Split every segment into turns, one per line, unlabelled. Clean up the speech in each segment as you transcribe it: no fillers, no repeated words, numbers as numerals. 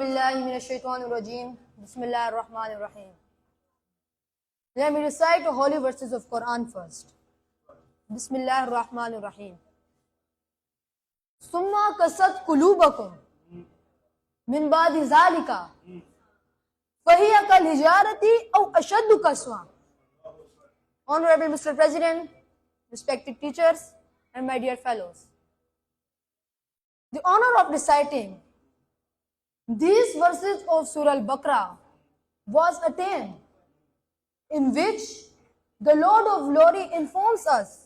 billahi minash shaitanir rajim. Bismillahir rahmanir rahim. Let me recite the holy verses of Quran first. Bismillahir rahmanir rahim. Summa kasat qulubakum min ba'di zalika fahiya kal hijarati aw ashaddu kaswa. Honorable Mr. President, respected teachers, and my dear fellows, the honor of reciting these verses of Surah Al-Baqarah was attained, in which the Lord of Glory informs us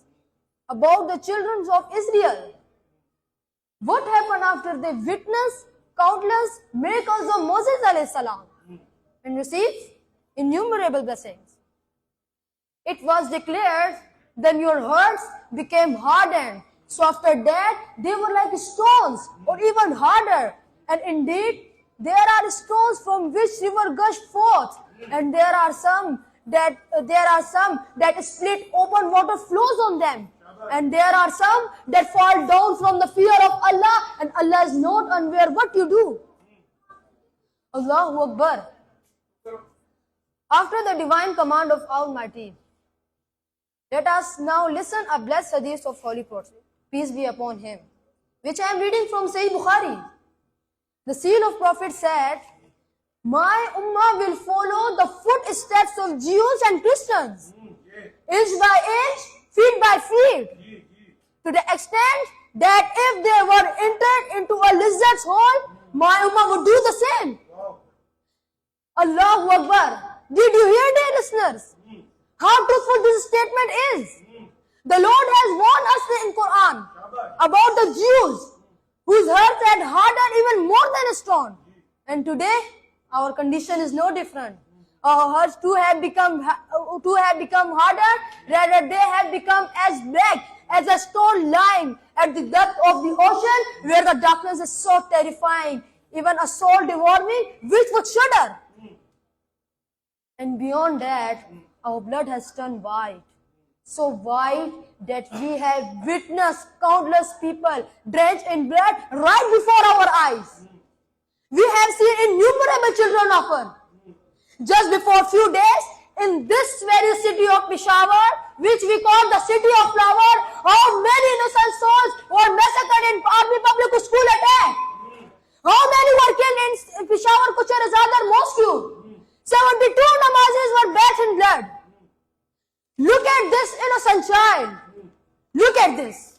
about the children of Israel. What happened after they witnessed countless miracles of Moses alayhi salam and received innumerable blessings? It was declared, then your hearts became hardened. So after that, they were like stones or even harder. And indeed, there are stones from which river gush forth, and there are some that split open water flows on them, and there are some that fall down from the fear of Allah, and Allah is not unaware what you do. Allahu Akbar. After the divine command of Almighty, let us now listen a blessed hadith of Holy Prophet, peace be upon him, which I am reading from Sahih Bukhari. The seal of Prophet said, my ummah will follow the footsteps of Jews and Christians, inch by inch, feet by feet, to the extent that if they were entered into a lizard's hole, my ummah would do the same. Allahu Akbar. Did you hear, dear listeners? How truthful this statement is. The Lord has warned us in Quran about the Jews whose hearts had hardened even more than a stone. And today, our condition is no different. Our hearts too have become harder, rather they have become as black as a stone lying at the depth of the ocean, where the darkness is so terrifying, even a soul devouring, which would shudder. And beyond that, our blood has turned white. So white that we have witnessed countless people drenched in blood right before our eyes. We have seen innumerable children often. Just before a few days, in this very city of Peshawar, which we call the city of flower, how many innocent souls were massacred in army public school attack? How many were killed in Peshawar Kuchar Azadar Mosque? 72 namazis were bathed in blood. Look at this innocent child. Look at this.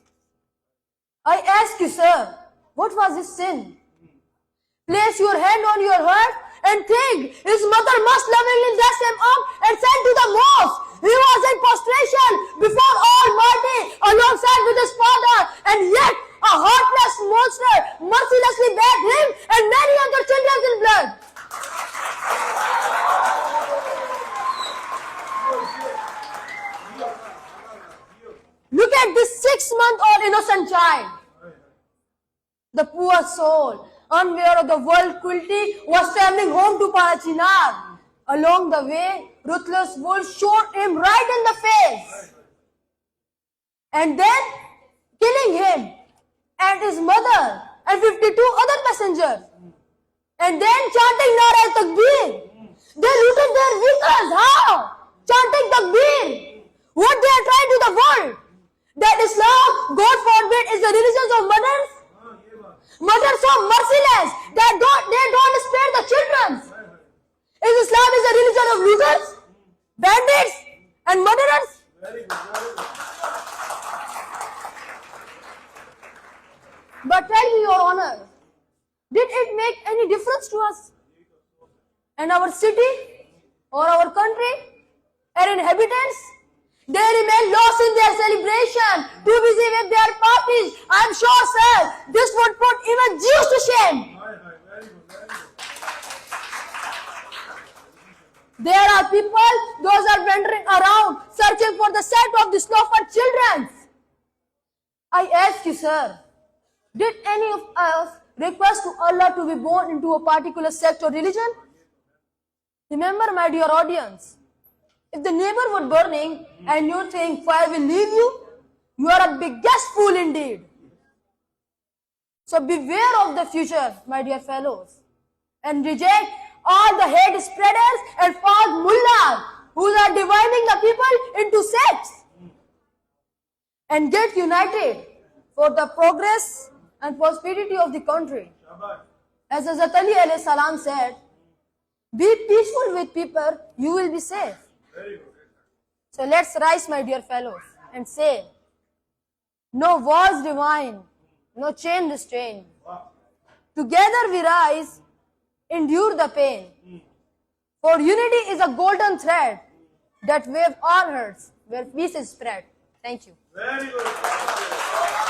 I ask you, sir, what was his sin? Place your hand on your heart and think, his mother must lovingly dress him up and send to the mosque. He was in prostration before Almighty alongside with his father, and yet a heartless monster mercilessly bathed him and many other children in blood. Look at this 6-month-old innocent child. The poor soul, unaware of the world cruelty, was traveling home to Parachinar. Along the way, ruthless wolves shot him right in the face, and then killing him and his mother and 52 other passengers. And then chanting Nara Takbir. They looted their vehicles. How? Chanting Takbir. What they are trying to the world? That Islam, God forbid, is the religion of mothers. Mothers so merciless that they don't spare the children. Islam is a religion of looters, bandits, and murderers. But tell me, Your Honor, did it make any difference to us and our city or our country, our inhabitants? They remain lost in their celebration, too busy with their parties. I am sure, sir, this would put even Jews to shame. There are people, those are wandering around, searching for the sight of the slaughtered children. I ask you, sir, did any of us request to Allah to be born into a particular sect or religion? Remember, my dear audience, if the neighborhood burning and you think fire will leave you, you are a biggest fool indeed. So beware of the future, my dear fellows. and reject all the hate spreaders and false mullahs who are dividing the people into sects, and get united for the progress and prosperity of the country. As Hazrat Ali alayhi salam said, be peaceful with people, you will be safe. So let's rise, my dear fellows, and say, no walls divine, no chain restrain. Together we rise, endure the pain. For unity is a golden thread that weave all hearts, where peace is spread. Thank you.
Very good.